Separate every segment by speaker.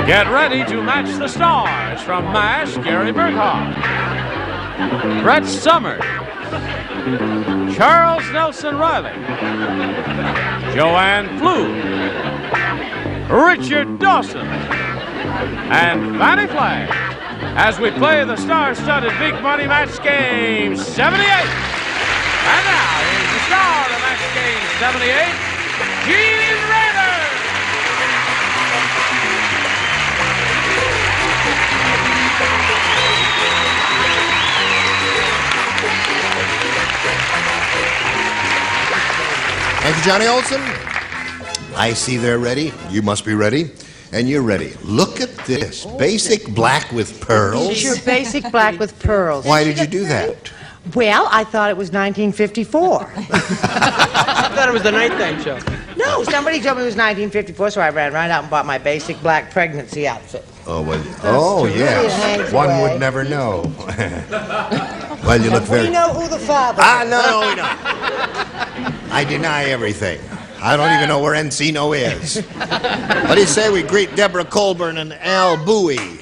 Speaker 1: Get ready to match the stars from MASH, Gary Burghoff, Brett Summers, Charles Nelson Reilly, Joanne Pflug, Richard Dawson, and Fannie Flagg as we play the star-studded big money match game 78. And now here's the star of match game 78, Gene Rayner.
Speaker 2: Thank you, Johnny Olson. I see they're ready. You must be ready. And you're ready. Look at this. Basic black with pearls.
Speaker 3: Sure, basic black with pearls.
Speaker 2: Why did you do that?
Speaker 3: Well, I thought it was 1954.
Speaker 4: I thought it was the nighttime show.
Speaker 3: No, somebody told me it was 1954, so I ran right out and bought my basic black pregnancy outfit.
Speaker 2: Oh, well, oh, yes. One would never know. Well, you look very...
Speaker 3: We know who the father is.
Speaker 2: No, we don't. I deny everything. I don't even know where Encino is. What do you say we greet Deborah Colburn and Al Bowie?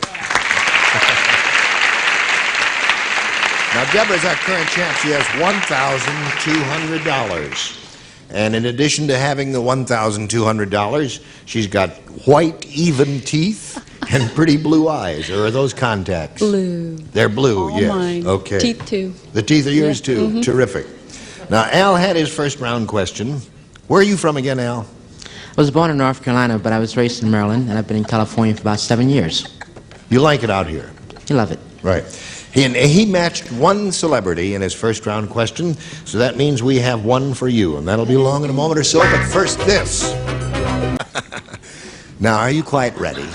Speaker 2: Now, Deborah's our current champ. She has $1,200. And in addition to having the $1,200, she's got white, even teeth and pretty blue eyes. Or are those contacts?
Speaker 5: Blue.
Speaker 2: They're blue,
Speaker 5: all
Speaker 2: yes.
Speaker 5: Mine.
Speaker 2: Okay.
Speaker 5: Teeth, too.
Speaker 2: The teeth are yours, too. Mm-hmm. Terrific. Now, Al had his first round question. Where are you from again, Al?
Speaker 6: I was born in North Carolina, but I was raised in Maryland, and I've been in California for about 7 years.
Speaker 2: You like it out here?
Speaker 6: You love it.
Speaker 2: Right. He matched one celebrity in his first round question, so that means we have one for you, and that'll be along in a moment or so, but first this. Now, are you quite ready?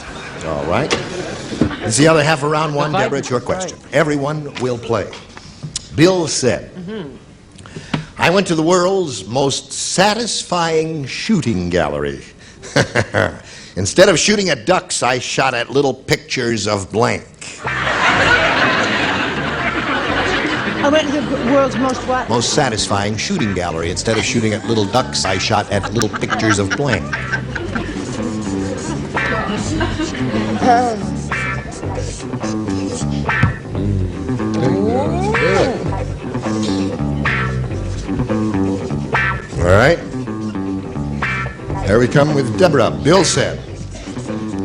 Speaker 2: All right. It's the other half of round one. Deborah, it's your question. Everyone will play. Bill said, I went to the world's most satisfying shooting gallery. Instead of shooting at ducks, I shot at little pictures of blank.
Speaker 3: I went to the world's most what?
Speaker 2: Most satisfying shooting gallery. Instead of shooting at little ducks, I shot at little pictures of blank. All right. There we come with Deborah. Bill said,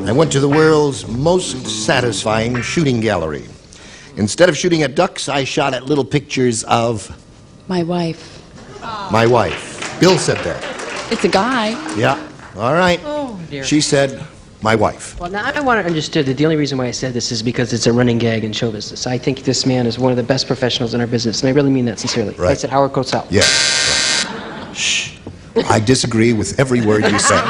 Speaker 2: I went to the world's most satisfying shooting gallery. Instead of shooting at ducks, I shot at little pictures of...
Speaker 5: My wife.
Speaker 2: My wife. Bill said that.
Speaker 5: It's a guy.
Speaker 2: Yeah. All right.
Speaker 4: Oh, dear.
Speaker 2: She said, my wife.
Speaker 4: Well, now I want to understand that the only reason why I said this is because it's a running gag in show business. I think this man is one of the best professionals in our business, and I really mean that sincerely.
Speaker 2: Right.
Speaker 4: I said Howard Cosell.
Speaker 2: Yes. Right. Shh. I disagree with every word you said.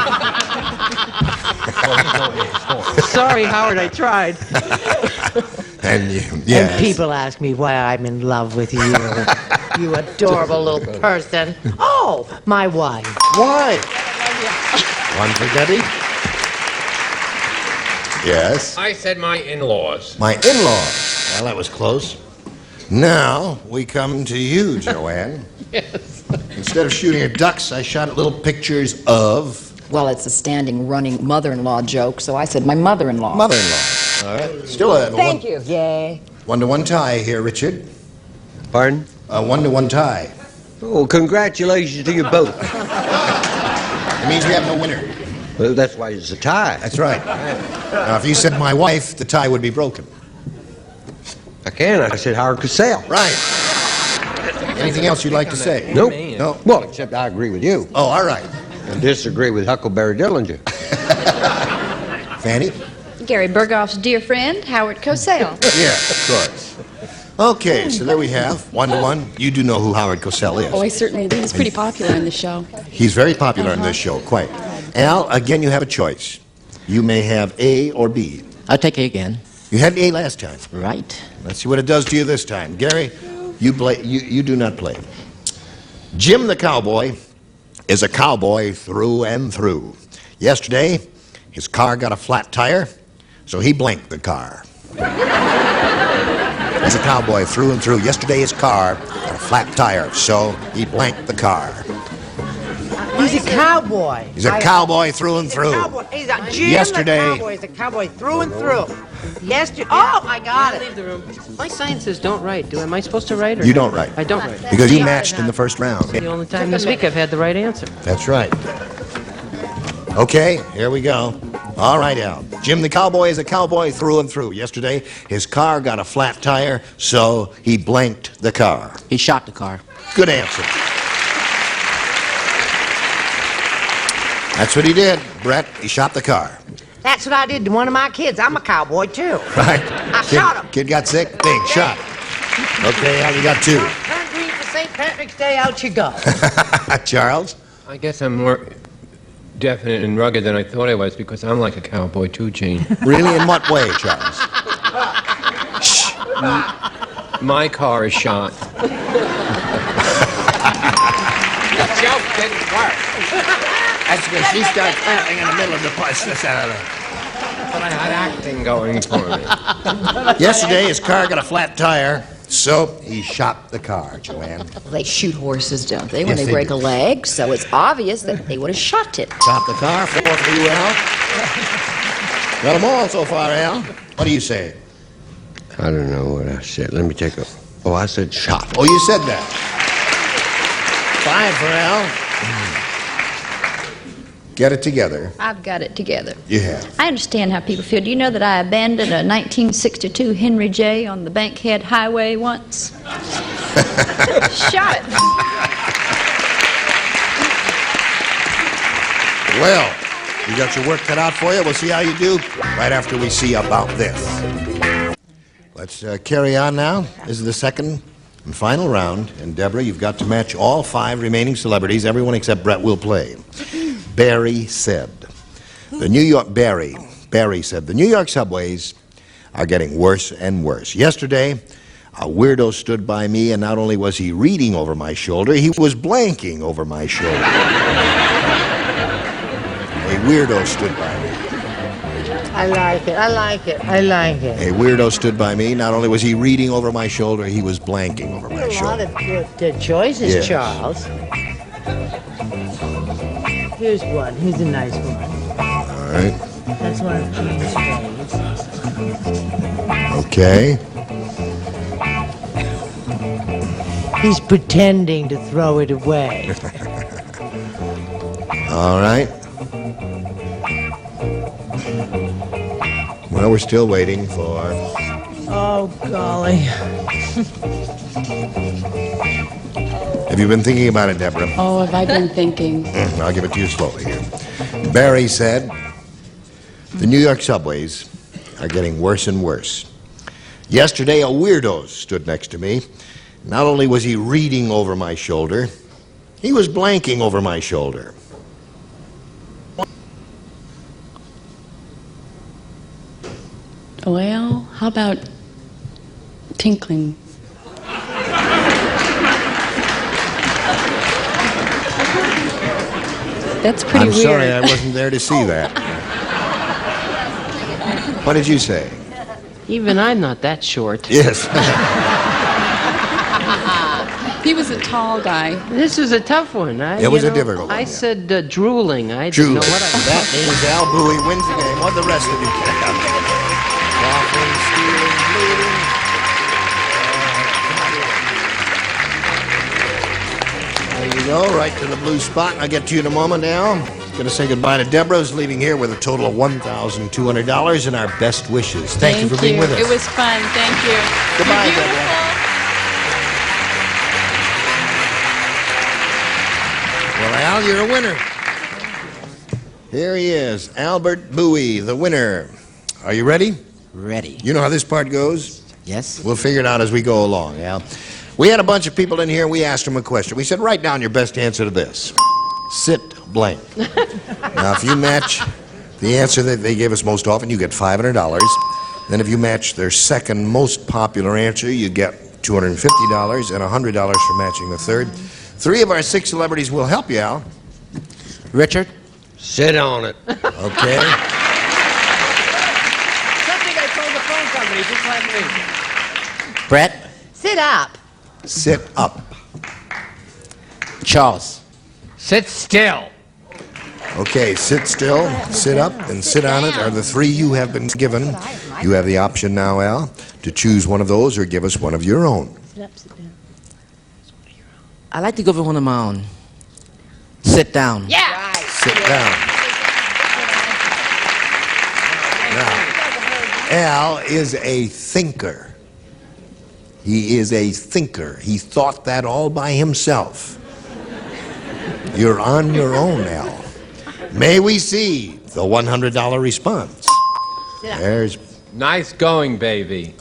Speaker 4: Sorry, Howard, I tried.
Speaker 2: And yes.
Speaker 3: And people ask me why I'm in love with you. You adorable little person. Oh, my wife.
Speaker 2: Why? One for Debbie? Yes.
Speaker 7: I said my in-laws.
Speaker 2: My in-laws. Well, that was close. Now we come to you, Joanne.
Speaker 7: Yes.
Speaker 2: Instead of shooting at ducks, I shot at little pictures of...
Speaker 8: Well, it's a standing, running mother-in-law joke, so I said my mother-in-law.
Speaker 2: Mother-in-law. All right. Still a...
Speaker 8: Thank you. Yay.
Speaker 2: 1-to-1 tie here, Richard.
Speaker 9: Pardon?
Speaker 2: A 1-to-1 tie.
Speaker 9: Oh, congratulations to you both.
Speaker 2: It means we have no winner.
Speaker 9: Well, that's why it's a tie.
Speaker 2: That's right. Now, if you said my wife, the tie would be broken.
Speaker 9: I said Howard Cosell.
Speaker 2: Right. Anything else you'd like to say?
Speaker 9: Nope.
Speaker 2: No?
Speaker 9: Well, except I agree with you.
Speaker 2: Oh, all right.
Speaker 9: And disagree with Huckleberry Dillinger.
Speaker 2: Fannie?
Speaker 5: Gary Burghoff's dear friend, Howard Cosell.
Speaker 2: Yeah, of course. Okay, so there we have 1-to-1. You do know who Howard Cosell is.
Speaker 5: Oh, I certainly do. He's pretty popular in the show.
Speaker 2: He's very popular in this show, quite. Al, again, you have a choice. You may have A or B.
Speaker 6: I'll take it again.
Speaker 2: You had A last time.
Speaker 6: Right.
Speaker 2: Let's see what it does to you this time. Gary, you do not play. Jim the cowboy is a cowboy through and through. Yesterday, his car got a flat tire, so he blanked the car. He's a cowboy through and through. Yesterday, his car got a flat tire, so he blanked the car.
Speaker 3: He's a cowboy.
Speaker 2: He's a cowboy through and through.
Speaker 3: He's a Jim
Speaker 2: Yesterday-
Speaker 3: the cowboy. He's a cowboy through and through. Yesterday. Oh, I got
Speaker 4: Leave
Speaker 3: it.
Speaker 4: the room. My sign says don't write. Am I supposed to write? Or
Speaker 2: You don't write.
Speaker 4: I don't write.
Speaker 2: Because you matched in the first round.
Speaker 4: The only time this week I've had the right answer.
Speaker 2: That's right. Okay, here we go. All right, Al. Jim the cowboy is a cowboy through and through. Yesterday, his car got a flat tire, so he blanked the car.
Speaker 6: He shot the car.
Speaker 2: Good answer. That's what he did, Brett. He shot the car.
Speaker 3: That's what I did to one of my kids. I'm a cowboy, too.
Speaker 2: Right?
Speaker 3: I shot him.
Speaker 2: Kid got sick? Big shot. Okay, Al, you got 2.
Speaker 3: Turn green for St. Patrick's Day. Out you go.
Speaker 2: Charles?
Speaker 7: I guess I'm more definite and rugged than I thought I was because I'm like a cowboy too, Gene.
Speaker 2: Really? In what way, Charles?
Speaker 7: My car is shot.
Speaker 1: The joke didn't work.
Speaker 6: That's because she starts laughing in the middle of the bus.
Speaker 7: But I had acting going for me.
Speaker 2: Yesterday, his car got a flat tire, so he shot the car, Joanne.
Speaker 8: They shoot horses, don't they, when
Speaker 2: Yes,
Speaker 8: they
Speaker 2: they
Speaker 8: break
Speaker 2: do.
Speaker 8: a leg? So it's obvious that they would have shot it.
Speaker 2: Shot the car. 4 for you, Al. Got them all so far, Al. What do you say?
Speaker 9: I don't know what I said. Let me take a... Oh, I said shot.
Speaker 2: Oh, you said that. 5 for Al. Get it together.
Speaker 5: I've got it together.
Speaker 2: You have.
Speaker 5: I understand how people feel. Do you know that I abandoned a 1962 Henry J on the Bankhead Highway once? Shot it.
Speaker 2: Well, you got your work cut out for you. We'll see how you do right after we see about this. Let's carry on now. This is the second and final round. And Deborah, you've got to match all 5 remaining celebrities. Everyone except Brett will play. Barry said, Barry said, the New York subways are getting worse and worse. Yesterday, a weirdo stood by me, and not only was he reading over my shoulder, he was blanking over my shoulder. A weirdo stood by me.
Speaker 3: I like it. I like it. I like it.
Speaker 2: A weirdo stood by me. Not only was he reading over my shoulder, he was blanking over my
Speaker 3: A lot
Speaker 2: shoulder.
Speaker 3: of good choices,
Speaker 2: Yes.
Speaker 3: Charles. Here's one. Here's a nice one.
Speaker 2: All right.
Speaker 3: That's one of Gene's faves.
Speaker 2: Okay.
Speaker 3: He's pretending to throw it away.
Speaker 2: All right. Well, we're still waiting for...
Speaker 3: Oh, golly.
Speaker 2: Have you been thinking about it, Deborah?
Speaker 5: Oh, have I been thinking?
Speaker 2: I'll give it to you slowly here. Barry said, the New York subways are getting worse and worse. Yesterday, a weirdo stood next to me. Not only was he reading over my shoulder, he was blanking over my shoulder.
Speaker 5: Well, how about tinkling? That's pretty
Speaker 2: I'm
Speaker 5: weird.
Speaker 2: sorry, I wasn't there to see that. What did you say?
Speaker 4: Even I'm not that short.
Speaker 2: Yes.
Speaker 5: He was a tall guy.
Speaker 4: This was a tough one.
Speaker 2: It was a difficult one,
Speaker 4: I
Speaker 2: yeah.
Speaker 4: said drooling. I
Speaker 2: True.
Speaker 4: didn't know what I was.
Speaker 2: That means Al Bowie wins the game. What the rest of you can. Coughing, stealing, bleeding. There you go, right to the blue spot. I'll get to you in a moment, Al. Going to say goodbye to Deborah, who's leaving here with a total of $1,200 and our best wishes. Thank you for being with us.
Speaker 5: It was fun. Thank you.
Speaker 2: Goodbye,
Speaker 5: You're
Speaker 2: Deborah.
Speaker 5: beautiful.
Speaker 2: Well, Al, you're a winner. Here he is, Albert Bowie, the winner. Are you ready?
Speaker 6: Ready.
Speaker 2: You know how this part goes?
Speaker 6: Yes?
Speaker 2: We'll figure it out as we go along, Al. We had a bunch of people in here, and we asked them a question. We said, write down your best answer to this. Sit blank. Now, if you match the answer that they gave us most often, you get $500. Then if you match their second most popular answer, you get $250 and $100 for matching the third. 3 of our 6 celebrities will help you, Al.
Speaker 6: Richard?
Speaker 9: Sit on it.
Speaker 2: Okay.
Speaker 4: Something I told the phone company, just like me.
Speaker 6: Brett?
Speaker 3: Sit up.
Speaker 2: Sit up.
Speaker 6: Charles?
Speaker 7: Sit still.
Speaker 2: Okay, sit still, sit up, and sit on it are the three you have been given. You have the option now, Al, to choose one of those or give us one of your own.
Speaker 6: I like to go for one of my own. Sit down.
Speaker 3: Yeah.
Speaker 2: Sit down. Now, Al is a thinker. He is a thinker. He thought that all by himself. You're on your own, Al. May we see the $100 response? There's...
Speaker 7: Nice going, baby.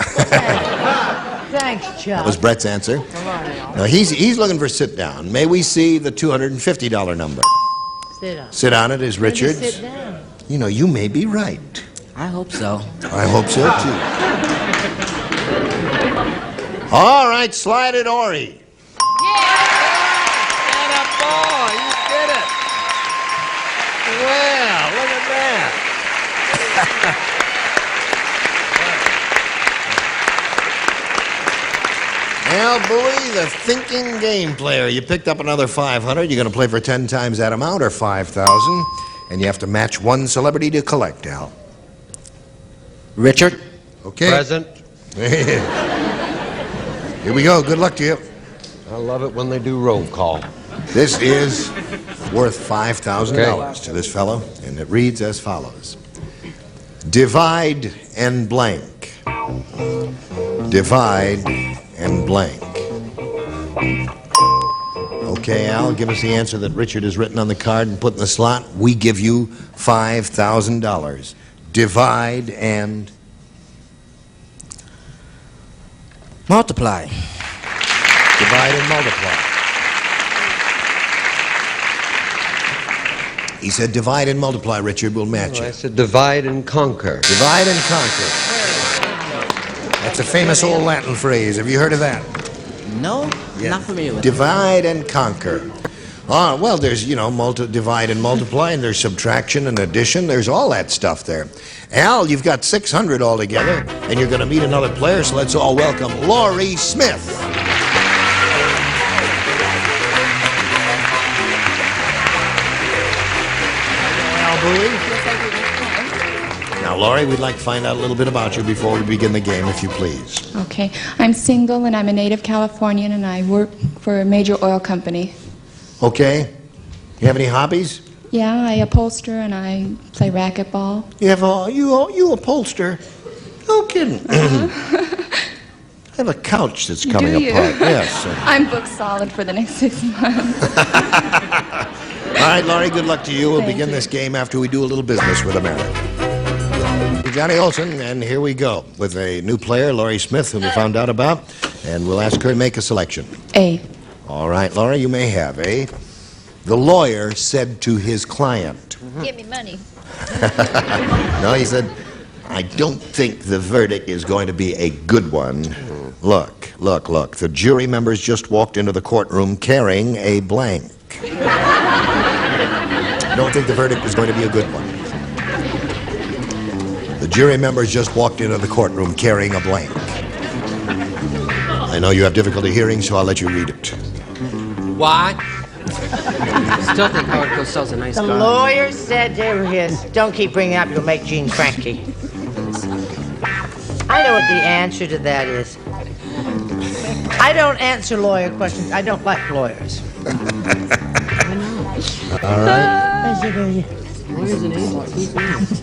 Speaker 3: Thanks, Chuck.
Speaker 2: That was Brett's answer. Now, he's looking for sit down. May we see the $250 number?
Speaker 3: Sit down.
Speaker 2: Sit on it is Richard's.
Speaker 3: Sit down.
Speaker 2: You know, you may be right.
Speaker 6: I hope so.
Speaker 2: I hope so, too. All right, slide it, Ori. Well, look at that. Al Bowie, the thinking game player. You picked up another 500. You're going to play for 10 times that amount, or 5,000. And you have to match one celebrity to collect, Al.
Speaker 6: Richard?
Speaker 2: Okay.
Speaker 9: Present.
Speaker 2: Here we go. Good luck to you.
Speaker 9: I love it when they do roll call.
Speaker 2: This is worth $5,000 to this fellow, and it reads as follows. Divide and blank. Divide and blank. Okay, Al, give us the answer that Richard has written on the card and put in the slot. We give you $5,000. Divide and...
Speaker 6: Multiply.
Speaker 2: Divide and multiply. He said divide and multiply, Richard. We'll match
Speaker 9: I
Speaker 2: it.
Speaker 9: said divide and conquer.
Speaker 2: Divide and conquer. That's a famous old Latin phrase. Have you heard of that?
Speaker 6: No? Not familiar with
Speaker 2: Divide and conquer. Well, there's, you know, divide and multiply, and there's subtraction and addition. There's all that stuff there. Al, you've got 600 altogether, and you're going to meet another player, so let's all welcome Laurie Smith. Now, Laurie, we'd like to find out a little bit about you before we begin the game, if you please.
Speaker 10: Okay. I'm single and I'm a native Californian and I work for a major oil company.
Speaker 2: Okay. You have any hobbies?
Speaker 10: Yeah, I upholster and I play racquetball.
Speaker 2: You have you upholster? No kidding. I have a couch that's coming
Speaker 10: Do you?
Speaker 2: apart. Yes.
Speaker 10: I'm booked solid for the next 6 months.
Speaker 2: All right, Laurie, good luck to you. We'll
Speaker 10: Thank
Speaker 2: begin
Speaker 10: you.
Speaker 2: this game after we do a little business with America. Johnny Olson, and here we go with a new player, Laurie Smith, who we found out about, and we'll ask her to make a selection.
Speaker 10: A.
Speaker 2: All right, Laurie, you may have A. The lawyer said to his client.
Speaker 5: Give me money.
Speaker 2: No, he said, I don't think the verdict is going to be a good one. Look, look, look. The jury members just walked into the courtroom carrying a blank. I don't think the verdict is going to be a good one. The jury members just walked into the courtroom carrying a blank. I know you have difficulty hearing, so I'll let you read it.
Speaker 7: What?
Speaker 4: Still think Howard Cosell's a nice
Speaker 3: The
Speaker 4: guy.
Speaker 3: lawyer said to his... Don't keep bringing up, you'll make Gene cranky. I know what the answer to that is. I don't answer lawyer questions. I don't like lawyers.
Speaker 2: All right.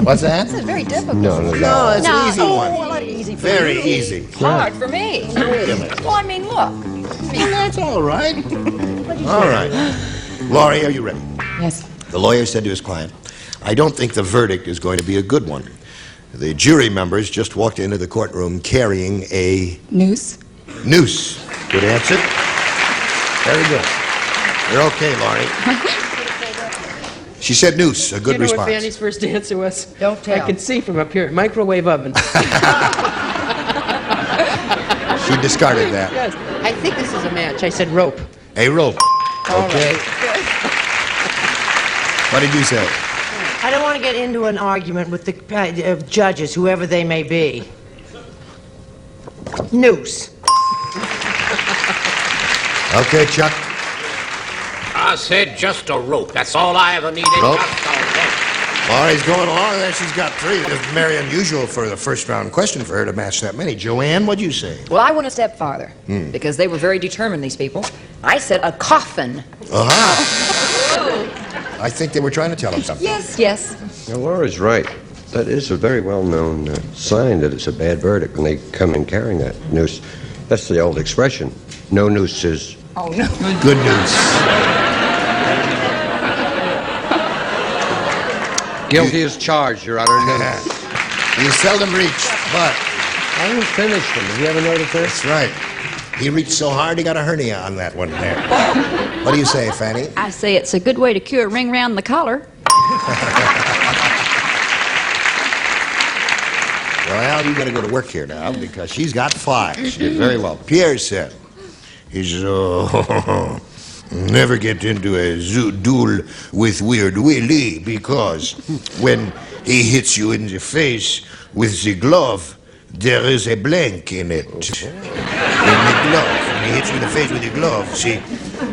Speaker 2: What's that?
Speaker 5: This is very difficult.
Speaker 9: No.
Speaker 2: No, it's an easy one.
Speaker 5: Easy for
Speaker 2: Very
Speaker 5: you.
Speaker 2: easy.
Speaker 5: Hard for me. Well, I mean, look.
Speaker 2: That's all right. All right. Laurie, are you ready?
Speaker 10: Yes.
Speaker 2: The lawyer said to his client, I don't think the verdict is going to be a good one. The jury members just walked into the courtroom carrying a
Speaker 10: Noose.
Speaker 2: noose. Good answer. Very good. You're okay, Laurie. She said noose. A good
Speaker 4: You know
Speaker 2: response.
Speaker 4: what Fannie's first answer was?
Speaker 3: Don't tell.
Speaker 4: I can see from up here. Microwave oven.
Speaker 2: She discarded that.
Speaker 4: Yes. I think this is a match. I said rope.
Speaker 2: A rope. Okay. What did you say?
Speaker 3: I don't want to get into an argument with the judges, whoever they may be. Noose.
Speaker 2: Okay, Chuck.
Speaker 11: I said just a rope. That's all I ever needed.
Speaker 2: Rope.
Speaker 11: Just a
Speaker 2: All right, he's going along there. She's got 3. It's very unusual for the first round question for her to match that many. Joanne, what'd you say?
Speaker 8: Well, I went a step farther because they were very determined, these people. I said a coffin.
Speaker 2: Uh-huh. I think they were trying to tell him something.
Speaker 8: Yes.
Speaker 9: Now, Laura's right. That is a very well-known sign that it's a bad verdict when they come in carrying that noose. That's the old expression. No noose is...
Speaker 8: Oh, no.
Speaker 2: Good news.
Speaker 9: Guilty as charged, Your Honor.
Speaker 2: You seldom reach, but...
Speaker 9: I haven't finished him. Have you ever noticed that?
Speaker 2: That's right. He reached so hard he got a hernia on that one there. What do you say, Fannie?
Speaker 5: I say it's a good way to cure a ring round the collar.
Speaker 2: Well, you got to go to work here now because she's got 5. She did very well. Pierre said, he says, oh, never get into a duel with Weird Willie because when he hits you in the face with the glove, there is a blank in it. In the glove. When he hits you in the face with the glove, see,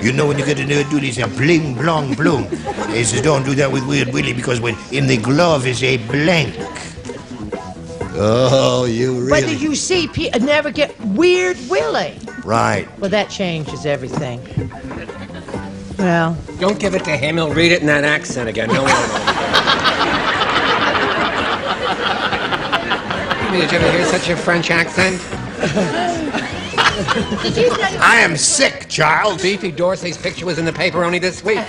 Speaker 2: you know when you get into a duel, it's a bling, blong, bloom. He says, don't do that with Weird Willie because when in the glove is a blank. Oh, you really...
Speaker 3: But did you see, never get Weird Willie?
Speaker 2: Right.
Speaker 3: Well, that changes everything. Well...
Speaker 7: Don't give it to him. He'll read it in that accent again. No one will. Did you ever hear such a French accent?
Speaker 2: I am sick, child.
Speaker 7: Beefy Dorsey's picture was in the paper only this week.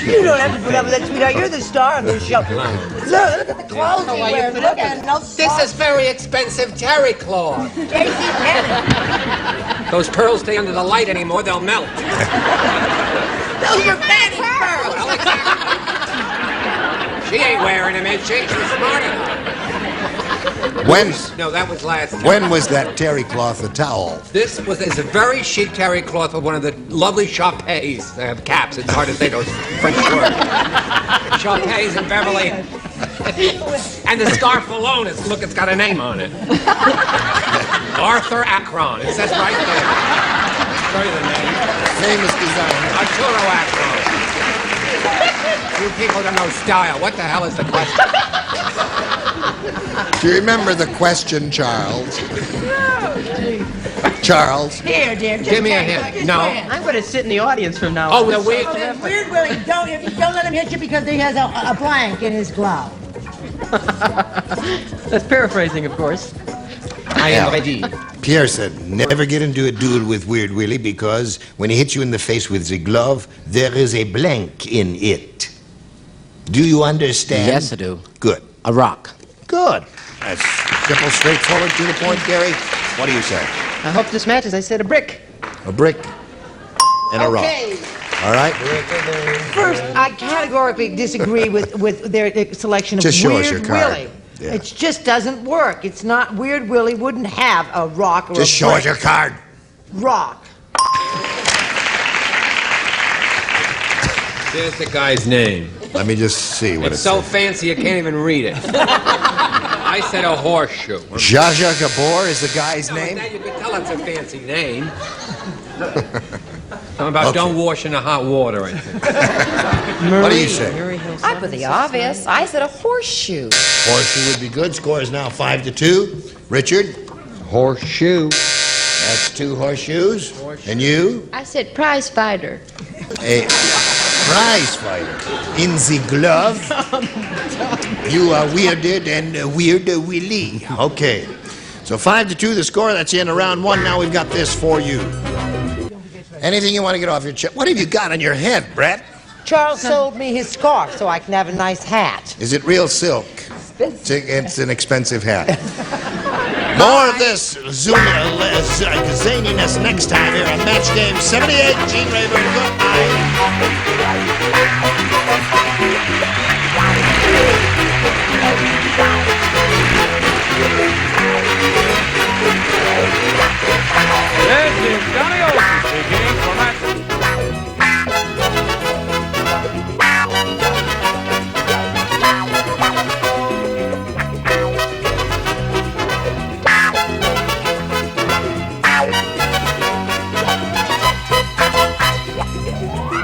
Speaker 3: You don't have to put up with that, sweetheart. You're the star of this show. Look at the clothes he wears. Look at him.
Speaker 7: This is very expensive terry cloth. Those pearls stay under the light anymore, they'll melt.
Speaker 3: Those are Fannie pearls.
Speaker 7: She ain't wearing them, is she? She's smart enough. No, that was last time.
Speaker 2: When was that terry cloth a towel?
Speaker 7: This is a very chic terry cloth with one of the lovely Chopets. They have caps. It's hard to say those French words. Chopets in Beverly. And the scarf alone is, look, it's got a name on it. Arthur Akron. It says right there. Show you the name.
Speaker 2: Famous designer.
Speaker 7: Arturo Akron. You people don't know style. What the hell is the question?
Speaker 2: Do you remember the question, Charles? Charles?
Speaker 3: Here, dear.
Speaker 7: Give me a hint. No.
Speaker 4: I'm going to sit in the audience from now
Speaker 7: Oh,
Speaker 4: on.
Speaker 7: the weird.
Speaker 3: Weird Willie, don't let him hit you because he has a blank in his glove.
Speaker 4: That's paraphrasing, of course.
Speaker 7: I am ready.
Speaker 2: Pierre said, never get into a duel with Weird Willie because when he hits you in the face with the glove, there is a blank in it. Do you understand?
Speaker 6: Yes, I do.
Speaker 2: Good.
Speaker 6: A rock.
Speaker 2: Good. That's simple, straightforward, to the point, Gary. What do you say?
Speaker 4: I hope this matches. I said a brick.
Speaker 2: A brick and a rock. All right?
Speaker 3: First, I categorically disagree with their selection of
Speaker 2: Just show us
Speaker 3: Weird
Speaker 2: your card.
Speaker 3: Willie.
Speaker 2: Yeah.
Speaker 3: It just doesn't work. It's not Weird Willie wouldn't have a rock or
Speaker 2: Just
Speaker 3: a
Speaker 2: show
Speaker 3: brick.
Speaker 2: us your card.
Speaker 3: Rock.
Speaker 7: There's the guy's name.
Speaker 2: Let me just see what
Speaker 7: It's
Speaker 2: it
Speaker 7: so
Speaker 2: says.
Speaker 7: fancy you can't even read it. I said a horseshoe.
Speaker 2: Zsa Zsa Gabor is the guy's name?
Speaker 7: Now you can tell it's a fancy name. Something about don't wash in the hot water, I think.
Speaker 2: What do you say?
Speaker 8: I put the obvious. I said a horseshoe.
Speaker 2: Horseshoe would be good. Score is now 5-2. Richard?
Speaker 9: Horseshoe.
Speaker 2: That's 2 horseshoes. And you?
Speaker 5: I said prize fighter.
Speaker 2: A prize fighter. In the glove, you are weirded and Weird Willie. Okay. So 5-2 the score. That's the end of round 1. Now we've got this for you. Anything you want to get off your chest? What have you got on your head, Brett?
Speaker 3: Charles sold me his scarf so I can have a nice hat.
Speaker 2: Is it real silk? It's an expensive hat. More of this zaniness next time here on Match Game 78. Gene Rayburn, goodbye.